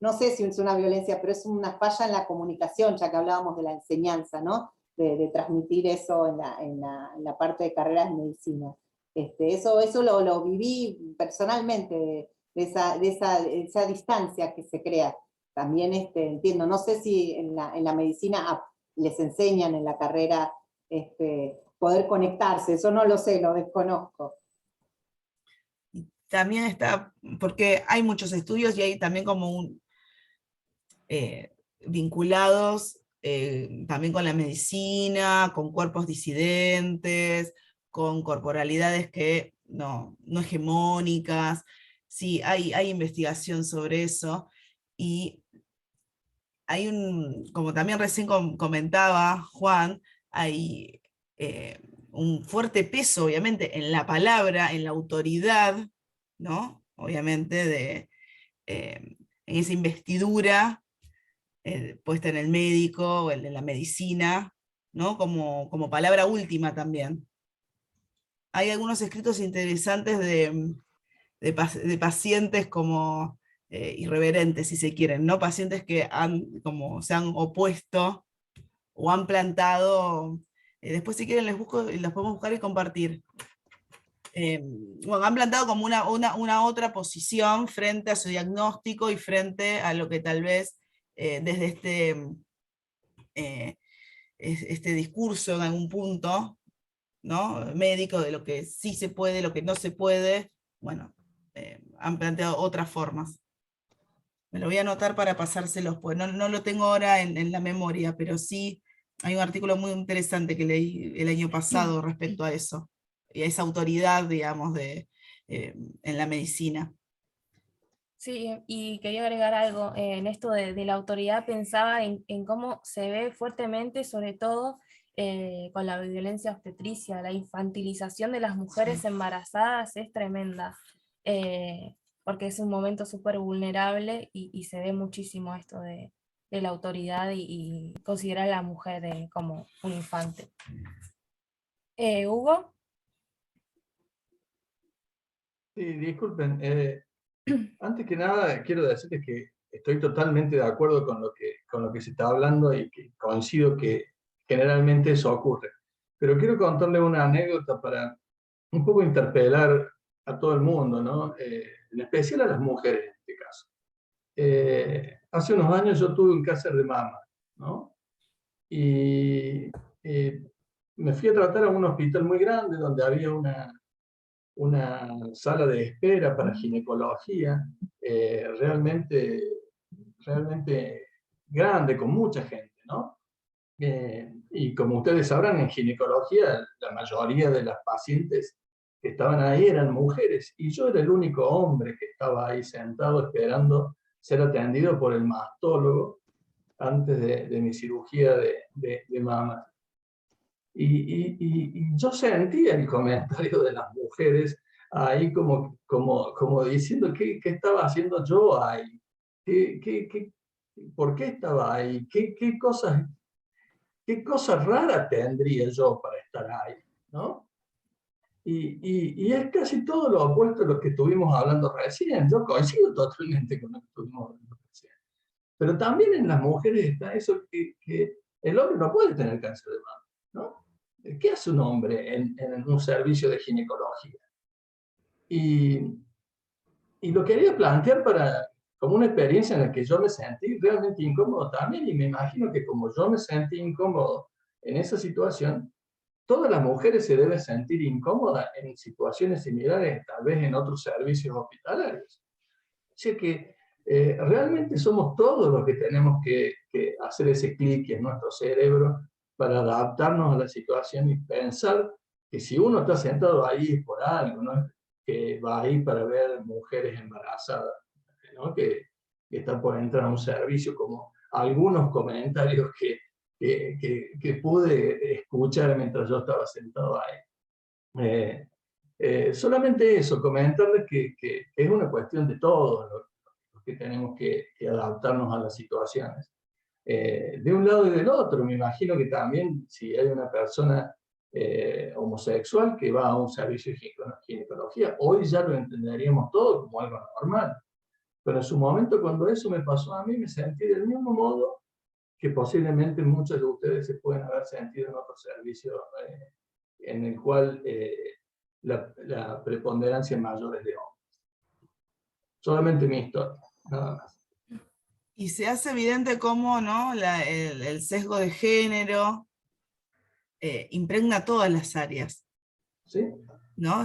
Speaker 7: no sé si es una violencia, pero es una falla en la comunicación, ya que hablábamos de la enseñanza, ¿no? De transmitir eso en la parte de carreras de medicina. Eso lo viví personalmente, de esa distancia que se crea. También entiendo, no sé si en la medicina les enseñan en la carrera poder conectarse, eso no lo sé, lo desconozco.
Speaker 3: También está, porque hay muchos estudios y hay también como vinculados también con la medicina, con cuerpos disidentes, con corporalidades que no hegemónicas. Sí, hay investigación sobre eso, y hay como también recién comentaba Juan, hay un fuerte peso, obviamente, en la palabra, en la autoridad, ¿no? Obviamente, en esa investidura puesta en el médico o en la medicina, ¿no? Como palabra última también. Hay algunos escritos interesantes de pacientes como irreverentes, si se quieren, ¿no? Pacientes que se han opuesto o han plantado, después si quieren los podemos buscar y compartir. Bueno, han plantado como una otra posición frente a su diagnóstico y frente a lo que tal vez desde este discurso en algún punto, ¿no? Médico, de lo que sí se puede, lo que no se puede, bueno, han planteado otras formas. Me lo voy a anotar para pasárselos, pues no lo tengo ahora en la memoria, pero sí hay un artículo muy interesante que leí el año pasado respecto a eso, y a esa autoridad, digamos, en la medicina.
Speaker 4: Sí, y quería agregar algo en esto de la autoridad. Pensaba en cómo se ve fuertemente, sobre todo con la violencia obstetricia, la infantilización de las mujeres embarazadas es tremenda, porque es un momento súper vulnerable y se ve muchísimo esto de la autoridad y considerar a la mujer como un infante. Hugo.
Speaker 8: Sí, disculpen. Antes que nada, quiero decirles que estoy totalmente de acuerdo con lo que se está hablando y que coincido que generalmente eso ocurre. Pero quiero contarles una anécdota para un poco interpelar a todo el mundo, ¿no? En especial a las mujeres en este caso. Hace unos años yo tuve un cáncer de mama, ¿no? Y me fui a tratar a un hospital muy grande donde había una sala de espera para ginecología realmente, realmente grande, con mucha gente, ¿no? Y como ustedes sabrán, en ginecología la mayoría de las pacientes que estaban ahí eran mujeres, y yo era el único hombre que estaba ahí sentado esperando ser atendido por el mastólogo antes de mi cirugía de mama. Y yo sentía el comentario de las mujeres ahí como diciendo qué estaba haciendo yo ahí, por qué estaba ahí, qué cosa rara tendría yo para estar ahí, ¿no? Y es casi todo lo opuesto a lo que estuvimos hablando recién. Yo coincido totalmente con lo que estuvimos hablando recién. Pero también en las mujeres está eso que el hombre no puede tener cáncer de mama, ¿no? ¿Qué hace un hombre en un servicio de ginecología? Y lo quería plantear como una experiencia en la que yo me sentí realmente incómodo también, y me imagino que como yo me sentí incómodo en esa situación, todas las mujeres se deben sentir incómodas en situaciones similares, tal vez en otros servicios hospitalarios. Así que realmente somos todos los que tenemos que hacer ese clic en nuestro cerebro para adaptarnos a la situación y pensar que si uno está sentado ahí es por algo, ¿no? Que va ahí para ver mujeres embarazadas, ¿no? Que están por entrar a un servicio, como algunos comentarios que pude escuchar mientras yo estaba sentado ahí. Solamente eso, comentarles que es una cuestión de todos los que tenemos que adaptarnos a las situaciones. De un lado y del otro, me imagino que también si hay una persona homosexual que va a un servicio de ginecología, hoy ya lo entenderíamos todo como algo normal. Pero en su momento, cuando eso me pasó a mí, me sentí del mismo modo que posiblemente muchos de ustedes se pueden haber sentido en otro servicio en el cual la preponderancia mayor es de hombres. Solamente mi historia, nada más.
Speaker 3: Y se hace evidente cómo, ¿no? El sesgo de género impregna todas las áreas,
Speaker 8: ¿Sí?
Speaker 3: ¿no?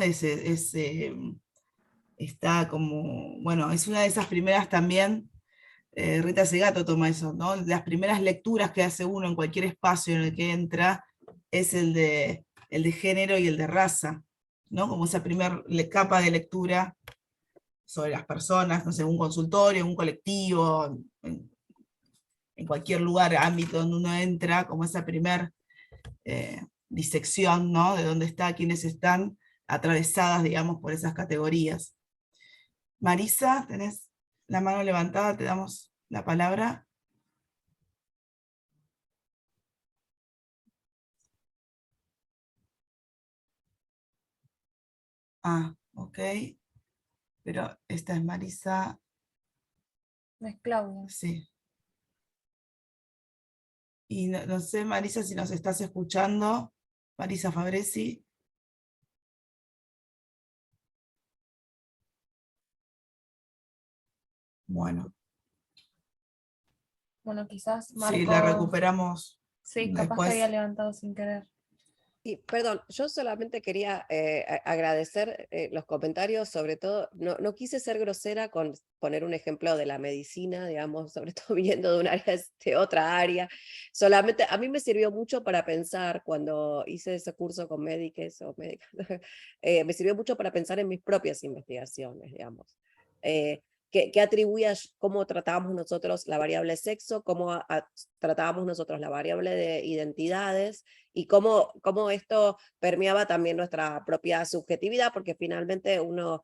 Speaker 3: Está como, bueno, es una de esas primeras también, Rita Segato toma eso, ¿no? Las primeras lecturas que hace uno en cualquier espacio en el que entra es el de género y el de raza, ¿no? Como esa primera capa de lectura sobre las personas, no sé, un consultorio, un colectivo, en cualquier lugar, ámbito donde uno entra, como esa primer disección, ¿no? De dónde está, quiénes están atravesadas, digamos, por esas categorías. Marisa, tenés la mano levantada, te damos la palabra. Ah, ok. Pero esta es Marisa.
Speaker 4: No es Claudia.
Speaker 3: Sí. Y no sé, Marisa, si nos estás escuchando. Marisa Fabresi. Bueno.
Speaker 4: Bueno, quizás
Speaker 3: Sí,
Speaker 4: Marco.
Speaker 3: la recuperamos
Speaker 4: Sí, capaz
Speaker 3: después.
Speaker 4: que había levantado sin querer.
Speaker 1: Y perdón, yo solamente quería agradecer los comentarios, sobre todo, no quise ser grosera con poner un ejemplo de la medicina, digamos, sobre todo viniendo de un área de otra área. Solamente a mí me sirvió mucho para pensar cuando hice ese curso con médicos o médicas, me sirvió mucho para pensar en mis propias investigaciones, digamos. Que atribuía cómo tratábamos nosotros la variable sexo, cómo tratábamos nosotros la variable de identidades, y cómo esto permeaba también nuestra propia subjetividad, porque finalmente uno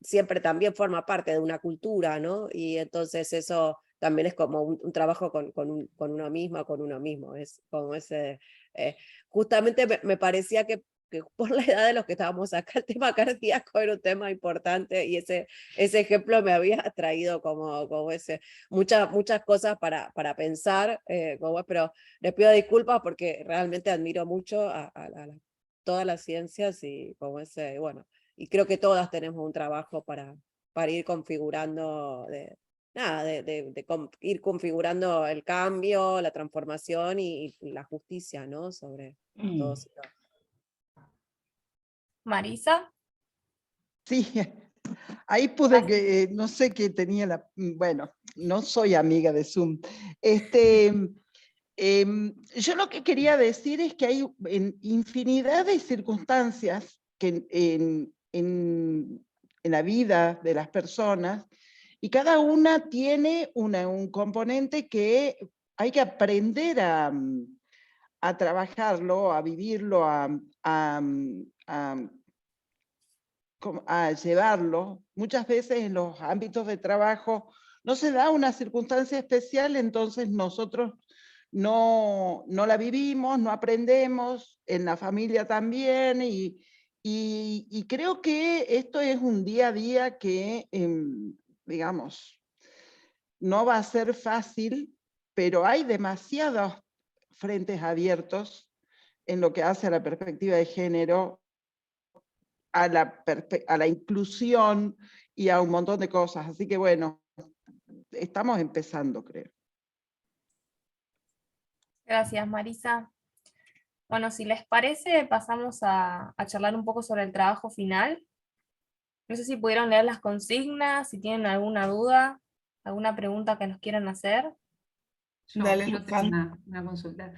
Speaker 1: siempre también forma parte de una cultura, ¿no? Y entonces eso también es como un trabajo con uno mismo, es como ese... justamente me parecía que que por la edad de los que estábamos acá, el tema cardíaco era un tema importante, y ese ejemplo me había traído como muchas cosas para pensar, pero les pido disculpas porque realmente admiro mucho a todas las ciencias, y bueno, y creo que todas tenemos un trabajo para ir configurando ir configurando el cambio, la transformación y la justicia, ¿no? Sobre todo.
Speaker 4: Marisa.
Speaker 9: Sí, ahí pude que, no sé qué tenía bueno, no soy amiga de Zoom. Yo lo que quería decir es que hay infinidad de circunstancias que en la vida de las personas, y cada una tiene un componente que hay que aprender a trabajarlo, a vivirlo, a llevarlo. Muchas veces en los ámbitos de trabajo no se da una circunstancia especial, entonces nosotros no la vivimos, no aprendemos, en la familia también, y creo que esto es un día a día que, digamos, no va a ser fácil, pero hay demasiados frentes abiertos en lo que hace a la perspectiva de género, a la inclusión y a un montón de cosas. Así que bueno, estamos empezando, creo.
Speaker 4: Gracias, Marisa. Bueno, si les parece, pasamos a charlar un poco sobre el trabajo final. No sé si pudieron leer las consignas, si tienen alguna duda, alguna pregunta que nos quieran hacer.
Speaker 3: Dale,
Speaker 5: Yo tengo una consulta.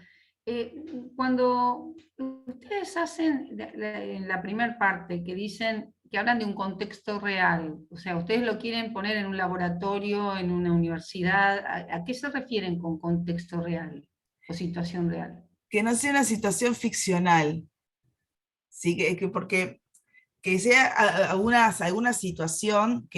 Speaker 5: Cuando ustedes hacen en la primera parte que dicen que hablan de un contexto real, o sea, ustedes lo quieren poner en un laboratorio, en una universidad, ¿a qué se refieren con contexto real o situación real?
Speaker 3: Que no sea una situación ficcional, ¿sí? Porque que sea alguna situación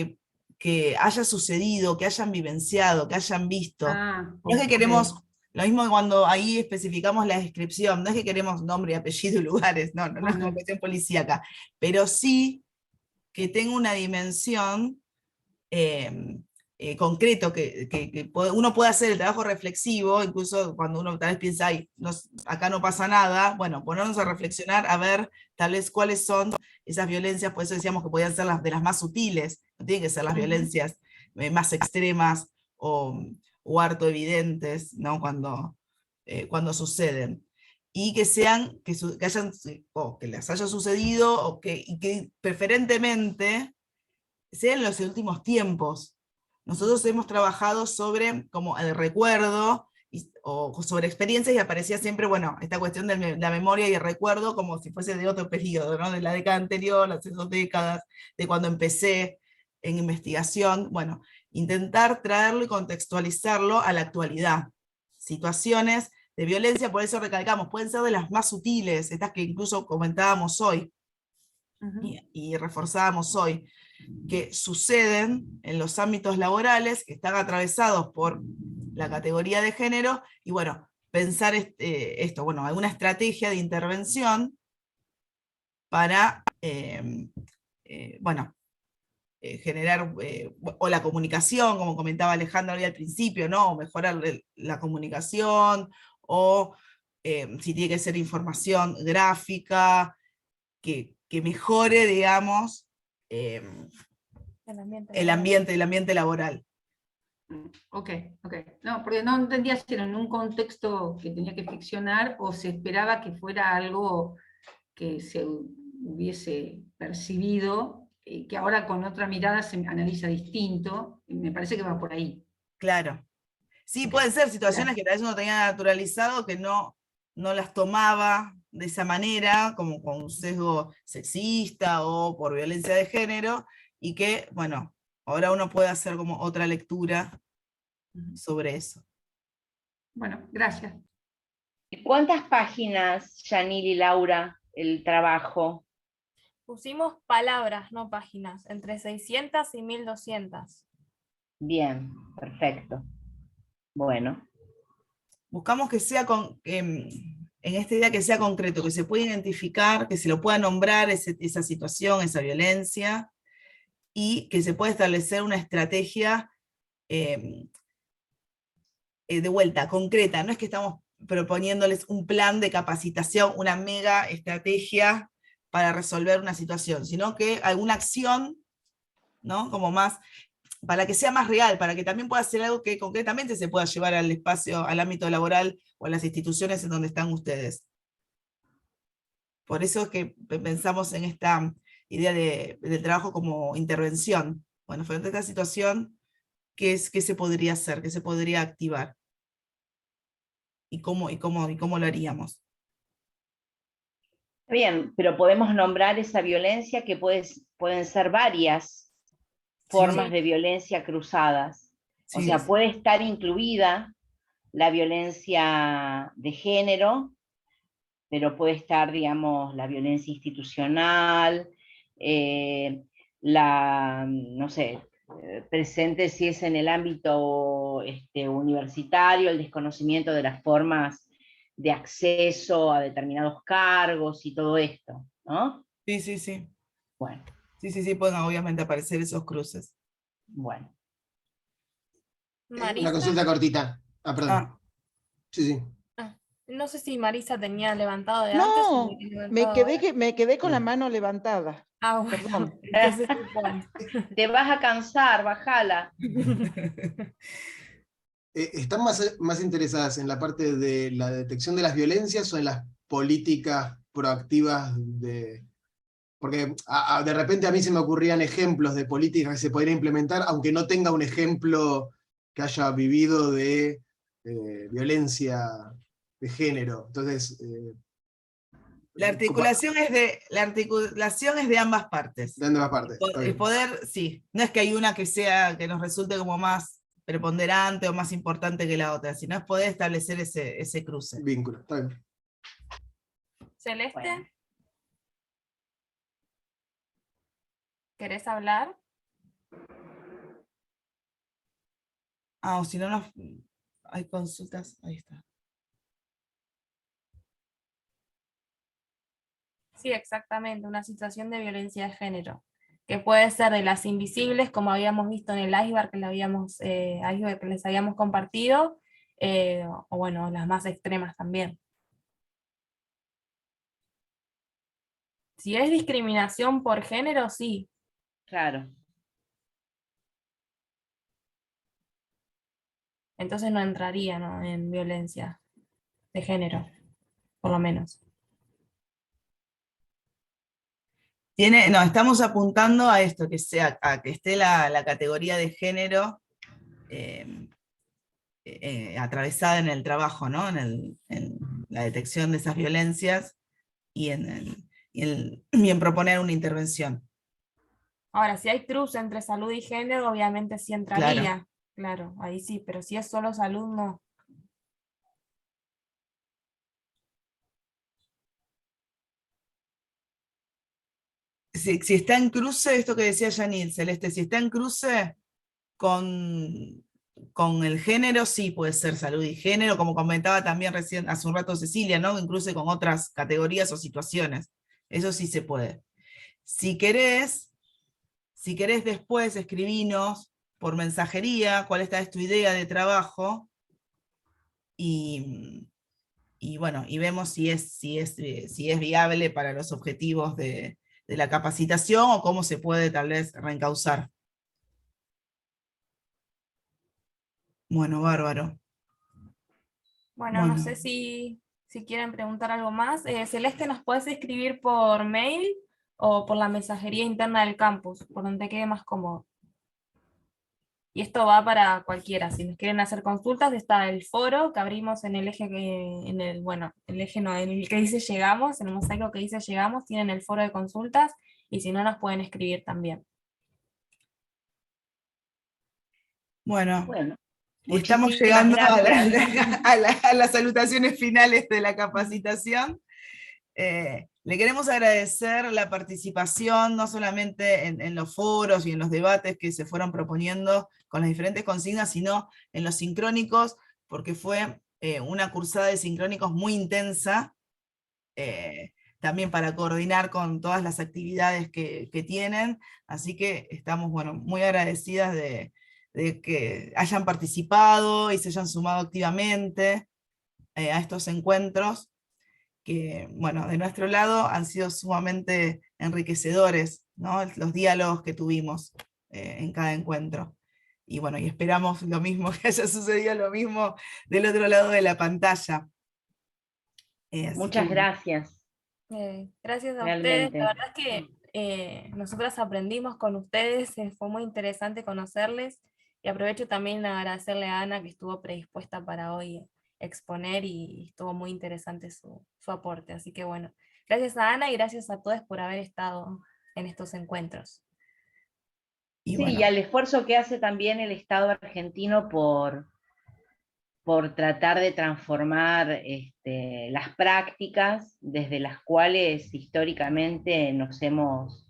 Speaker 3: que haya sucedido, que hayan vivenciado, que hayan visto. No es que queremos, lo mismo cuando ahí especificamos la descripción, no es que queremos nombre, apellido y lugares, no es como cuestión policíaca, pero sí que tenga una dimensión concreto, que uno pueda hacer el trabajo reflexivo, incluso cuando uno tal vez piensa, ay, acá no pasa nada, bueno, ponernos a reflexionar, a ver tal vez cuáles son esas violencias, por eso decíamos que podían ser de las más sutiles, no tienen que ser las violencias más extremas o harto evidentes, ¿no? Cuando suceden. Y que sean, que les haya sucedido, y que preferentemente sean en los últimos tiempos. Nosotros hemos trabajado sobre como el recuerdo o sobre experiencias, y aparecía siempre, bueno, esta cuestión de la memoria y el recuerdo como si fuese de otro periodo, ¿no? De la década anterior, las 2 décadas, de cuando empecé en investigación. Bueno, intentar traerlo y contextualizarlo a la actualidad. Situaciones de violencia, por eso recalcamos, pueden ser de las más sutiles, estas que incluso comentábamos hoy, y reforzábamos hoy, que suceden en los ámbitos laborales, que están atravesados por la categoría de género, y bueno, pensar esto, bueno, alguna estrategia de intervención para, bueno, generar, o la comunicación, como comentaba Alejandra hoy al principio, ¿no? O mejorar la comunicación, o si tiene que ser información gráfica, que mejore, digamos, el ambiente laboral.
Speaker 5: Ok. No, porque no entendía si era en un contexto que tenía que ficcionar o se esperaba que fuera algo que se hubiese percibido, que ahora con otra mirada se analiza distinto, y me parece que va por ahí.
Speaker 3: Claro. Sí, pueden ser situaciones que tal vez uno tenía naturalizado, que no las tomaba de esa manera, como con un sesgo sexista o por violencia de género, y que, bueno, ahora uno puede hacer como otra lectura sobre eso.
Speaker 5: Bueno, gracias.
Speaker 10: ¿Cuántas páginas, Yanil y Laura, el trabajo?
Speaker 4: Pusimos palabras, no páginas, entre 600 y 1200.
Speaker 10: Bien, perfecto. Bueno.
Speaker 3: Buscamos que sea en esta idea que sea concreto, que se pueda identificar, que se lo pueda nombrar esa situación, esa violencia, y que se pueda establecer una estrategia de vuelta, concreta. No es que estamos proponiéndoles un plan de capacitación, una mega estrategia para resolver una situación, sino que alguna acción, ¿no? Como más, para que sea más real, para que también pueda ser algo que concretamente se pueda llevar al espacio, al ámbito laboral o a las instituciones en donde están ustedes. Por eso es que pensamos en esta idea del trabajo como intervención. Bueno, frente a esta situación, ¿qué se podría hacer? ¿Qué se podría activar? ¿Y cómo lo haríamos?
Speaker 10: Bien, pero podemos nombrar esa violencia que pueden ser varias formas
Speaker 3: Sí.
Speaker 10: de violencia cruzadas. O
Speaker 3: Sí.
Speaker 10: sea, puede estar incluida la violencia de género, pero puede estar, digamos, la violencia institucional, no sé, presente si es en el ámbito universitario, el desconocimiento de las formas de acceso a determinados cargos y todo esto, ¿no?
Speaker 3: Sí, sí, sí.
Speaker 10: Bueno.
Speaker 3: Sí, pueden obviamente aparecer esos cruces.
Speaker 10: Bueno.
Speaker 6: Una consulta cortita. Perdón. Sí.
Speaker 4: No sé si Marisa tenía levantado de antes.
Speaker 9: No, me quedé con la mano levantada.
Speaker 4: Ah, bueno.
Speaker 9: Perdón.
Speaker 4: Entonces,
Speaker 10: Te vas a cansar, bájala.
Speaker 6: ¿Están más interesadas en la parte de la detección de las violencias o en las políticas proactivas porque de repente a mí se me ocurrían ejemplos de políticas que se podrían implementar, aunque no tenga un ejemplo que haya vivido de violencia de género. Entonces,
Speaker 3: la articulación es de ambas partes.
Speaker 6: De ambas partes.
Speaker 3: El poder, sí. No es que hay una que nos resulte como más preponderante o más importante que la otra, sino es poder establecer ese cruce.
Speaker 6: Vínculo, está bien.
Speaker 4: Celeste,
Speaker 10: Bueno.
Speaker 4: ¿querés hablar?
Speaker 3: O si no, hay consultas, ahí está.
Speaker 4: Sí, exactamente, una situación de violencia de género, que puede ser de las invisibles, como habíamos visto en el iceberg que les habíamos compartido, o bueno, las más extremas también. Si es discriminación por género, sí.
Speaker 10: Claro.
Speaker 4: Entonces no entraría, ¿no?, en violencia de género, por lo menos.
Speaker 3: Estamos apuntando a esto, a que esté la categoría de género atravesada en el trabajo, ¿no? En la detección de esas violencias y en proponer una intervención.
Speaker 4: Ahora, si hay cruce entre salud y género, obviamente sí entraría. Claro, ahí sí, pero si es solo salud, no.
Speaker 3: Si está en cruce, esto que decía Janine, Celeste, si está en cruce con el género, sí puede ser salud y género, como comentaba también recién hace un rato Cecilia, ¿no? En cruce con otras categorías o situaciones. Eso sí se puede. Si querés después escribinos por mensajería cuál es tu idea de trabajo y bueno, y vemos si es viable para los objetivos de la capacitación o cómo se puede tal vez reencauzar. Bueno, bárbaro.
Speaker 4: Bueno, no sé si quieren preguntar algo más. Celeste, ¿nos puedes escribir por mail o por la mensajería interna del campus, por donde quede más cómodo? Y esto va para cualquiera. Si nos quieren hacer consultas, está el foro que abrimos en el eje, en el que dice llegamos, en el mosaico que dice llegamos, tienen el foro de consultas, y si no, nos pueden escribir también.
Speaker 3: Bueno. Y
Speaker 10: Muchísimas
Speaker 3: estamos llegando
Speaker 10: gracias.
Speaker 3: a las salutaciones finales de la capacitación. Le queremos agradecer la participación, no solamente en los foros y en los debates que se fueron proponiendo con las diferentes consignas, sino en los sincrónicos, porque fue una cursada de sincrónicos muy intensa, también para coordinar con todas las actividades que tienen, así que estamos, bueno, muy agradecidas de que hayan participado y se hayan sumado activamente a estos encuentros, que, bueno, de nuestro lado han sido sumamente enriquecedores, ¿no? Los diálogos que tuvimos en cada encuentro. Y bueno, y esperamos lo mismo, que haya sucedido lo mismo del otro lado de la pantalla. Así que,
Speaker 10: Muchas
Speaker 3: bueno.
Speaker 10: gracias.
Speaker 4: Gracias a ustedes.
Speaker 10: Realmente.
Speaker 4: La verdad es que nosotras aprendimos con ustedes, fue muy interesante conocerles, y aprovecho también a agradecerle a Ana, que estuvo predispuesta para hoy exponer, y estuvo muy interesante su aporte. Así que bueno, gracias a Ana y gracias a todos por haber estado en estos encuentros.
Speaker 3: Y
Speaker 10: Sí,
Speaker 3: bueno,
Speaker 10: y al esfuerzo que hace también el Estado argentino por tratar de transformar las prácticas desde las cuales históricamente nos hemos,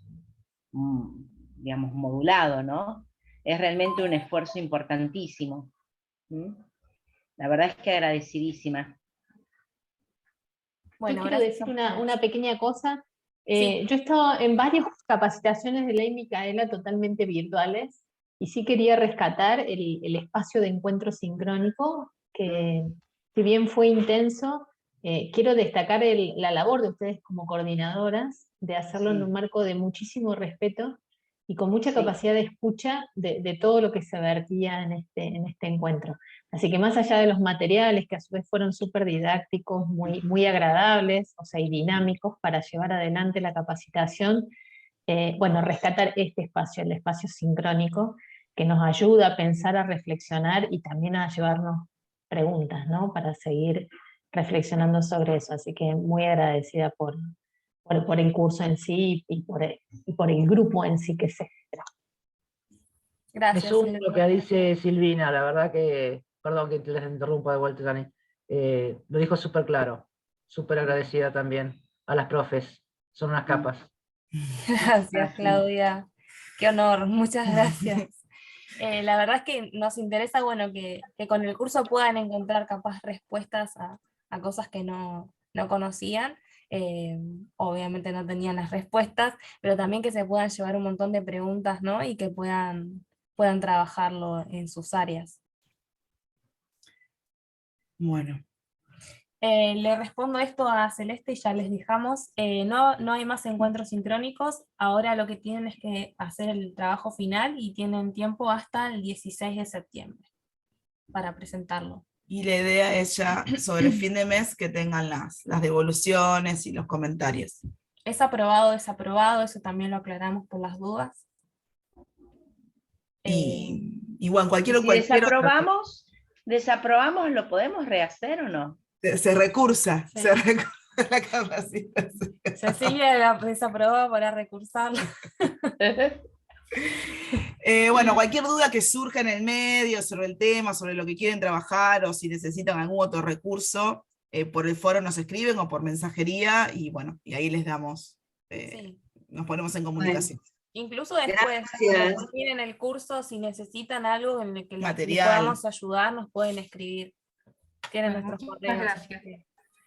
Speaker 10: digamos, modulado, ¿no? Es realmente un esfuerzo importantísimo. ¿Mm? La verdad es que agradecidísima.
Speaker 4: Bueno,
Speaker 11: Yo quiero
Speaker 4: gracias
Speaker 11: decir
Speaker 4: a
Speaker 11: una pequeña cosa.
Speaker 4: Sí.
Speaker 11: Yo he estado en varias capacitaciones de Ley Micaela totalmente virtuales, y sí quería rescatar el espacio de encuentro sincrónico, que si bien fue intenso, quiero destacar la labor de ustedes como coordinadoras, de hacerlo en un marco de muchísimo respeto y con mucha capacidad de escucha de todo lo que se vertía en este encuentro. Así que más allá de los materiales, que a su vez fueron súper didácticos, muy agradables, o sea, y dinámicos para llevar adelante la capacitación, bueno, rescatar este espacio, el espacio sincrónico, que nos ayuda a pensar, a reflexionar y también a llevarnos preguntas, ¿no? Para seguir reflexionando sobre eso. Así que muy agradecida por el curso en sí y por el grupo en sí que se genera.
Speaker 4: Gracias.
Speaker 12: Me sumo a lo que dice Silvina, la verdad que, perdón que les interrumpa de vuelta, Dani, lo dijo súper claro, súper agradecida también a las profes, son unas capas.
Speaker 4: Gracias, Claudia. Qué honor, muchas gracias. La verdad es que nos interesa, bueno, que con el curso puedan encontrar capaz respuestas a cosas que no conocían. Obviamente no tenían las respuestas, pero también que se puedan llevar un montón de preguntas, ¿no? Y que puedan trabajarlo en sus áreas.
Speaker 3: Bueno.
Speaker 4: Le respondo esto a Celeste y ya les dejamos. No hay más encuentros sincrónicos. Ahora lo que tienen es que hacer el trabajo final y tienen tiempo hasta el 16 de septiembre para presentarlo.
Speaker 3: Y la idea es ya sobre fin de mes que tengan las devoluciones y los comentarios.
Speaker 4: Es aprobado, desaprobado, eso también lo aclaramos por las dudas.
Speaker 3: Y bueno,
Speaker 10: Si desaprobamos, ¿lo podemos rehacer o no?
Speaker 3: Se recursa,
Speaker 4: Sí.
Speaker 3: se recursa la capacitación.
Speaker 4: Cecilia desaprobó para recursarlo.
Speaker 3: Bueno, cualquier duda que surja en el medio sobre el tema, sobre lo que quieren trabajar, o si necesitan algún otro recurso, por el foro nos escriben o por mensajería, y bueno, y ahí les damos, nos ponemos en comunicación.
Speaker 4: Incluso después, cuando terminen el curso, si necesitan algo en el que les podamos ayudar, nos pueden escribir. Tienen nuestros correos.
Speaker 5: Gracias.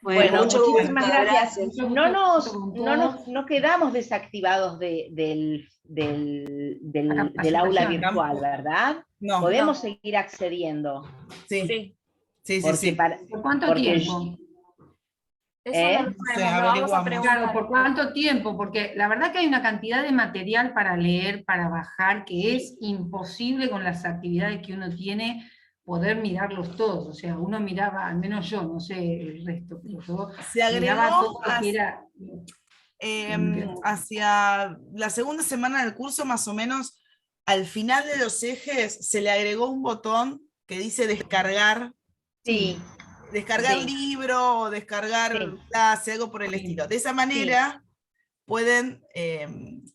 Speaker 10: Bueno, muchísimas gracias.
Speaker 5: Mucho
Speaker 10: No quedamos desactivados del aula virtual, ¿verdad?
Speaker 3: No.
Speaker 10: Podemos seguir accediendo.
Speaker 3: Sí.
Speaker 5: ¿Por cuánto tiempo?
Speaker 4: Eso no lo sabemos, lo vamos a preguntar.
Speaker 5: Claro, ¿por cuánto tiempo? Porque la verdad que hay una cantidad de material para leer, para bajar, que es imposible con las actividades que uno tiene poder mirarlos todos. O sea, uno miraba, al menos yo, no sé el resto, pero yo miraba todo lo que era...
Speaker 3: hacia la segunda semana del curso, más o menos, al final de los ejes, se le agregó un botón que dice descargar.
Speaker 10: Sí.
Speaker 3: Descargar libro o descargar clase, algo por el estilo. De esa manera pueden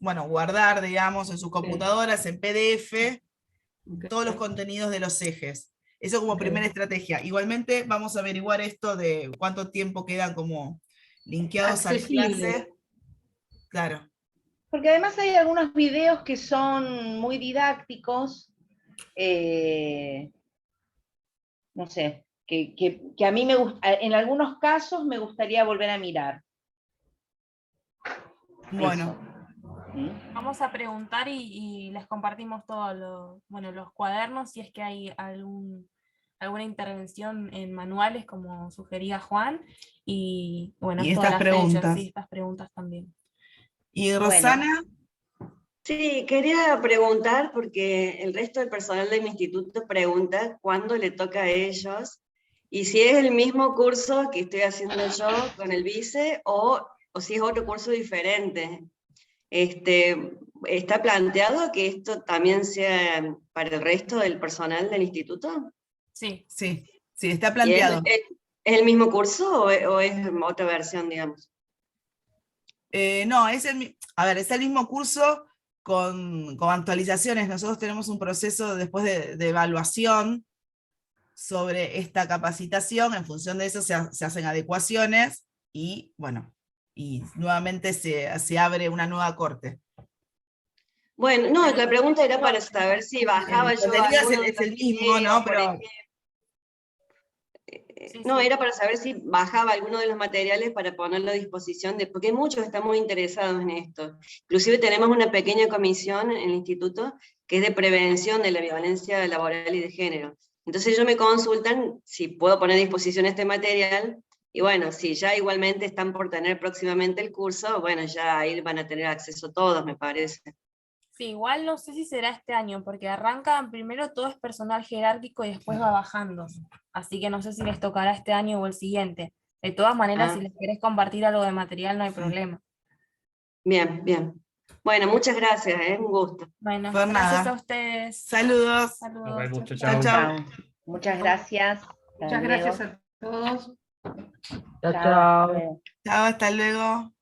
Speaker 3: guardar, digamos, en sus computadoras, en PDF, todos los contenidos de los ejes. Eso como primera estrategia. Igualmente vamos a averiguar esto de cuánto tiempo quedan como linkeados al clase. Claro.
Speaker 10: Porque además hay algunos videos que son muy didácticos, no sé, que a mí en algunos casos me gustaría volver a mirar.
Speaker 3: Bueno.
Speaker 4: Vamos a preguntar y les compartimos todos los cuadernos, si es que hay alguna intervención en manuales, como sugería Juan, y bueno,
Speaker 3: Y
Speaker 4: todas
Speaker 3: estas
Speaker 4: las fechas,
Speaker 3: preguntas.
Speaker 4: sí, estas preguntas también.
Speaker 3: ¿Y Rosana?
Speaker 13: Sí, quería preguntar, porque el resto del personal de mi instituto pregunta cuándo le toca a ellos, y si es el mismo curso que estoy haciendo yo con el vice, o si es otro curso diferente. ¿Está planteado que esto también sea para el resto del personal del instituto?
Speaker 4: Sí.
Speaker 3: Sí, está
Speaker 13: ¿Y
Speaker 3: planteado.
Speaker 13: es el mismo curso o es otra versión, digamos?
Speaker 3: No, es el mismo curso con actualizaciones. Nosotros tenemos un proceso después de evaluación sobre esta capacitación. En función de eso se hacen adecuaciones y, bueno, y nuevamente se abre una nueva corte.
Speaker 13: Bueno, no, la pregunta era para saber si bajaba
Speaker 3: El
Speaker 13: yo
Speaker 3: contenido
Speaker 13: alguno de
Speaker 3: es el
Speaker 13: los
Speaker 3: mismo,
Speaker 13: videos,
Speaker 3: ¿no?
Speaker 13: por
Speaker 3: Pero
Speaker 13: ejemplo. No, era para saber si bajaba alguno de los materiales para ponerlo a disposición, porque muchos están muy interesados en esto. Inclusive tenemos una pequeña comisión en el instituto que es de prevención de la violencia laboral y de género. Entonces ellos me consultan si puedo poner a disposición este material, y bueno, si ya igualmente están por tener próximamente el curso, bueno, ya ahí van a tener acceso todos, me parece.
Speaker 4: Sí, igual no sé si será este año, porque arranca primero todo es personal jerárquico y después va bajando. Así que no sé si les tocará este año o el siguiente. De todas maneras, si les querés compartir algo de material, no hay problema.
Speaker 13: Bien, bien. Bueno, muchas gracias, un gusto.
Speaker 4: Bueno,
Speaker 3: Por
Speaker 4: gracias
Speaker 3: nada.
Speaker 4: a ustedes.
Speaker 3: Saludos.
Speaker 4: Saludos.
Speaker 3: Chau, chau.
Speaker 10: Muchas gracias.
Speaker 5: Muchas gracias a todos.
Speaker 12: Chao, chao.
Speaker 3: Chao, hasta luego.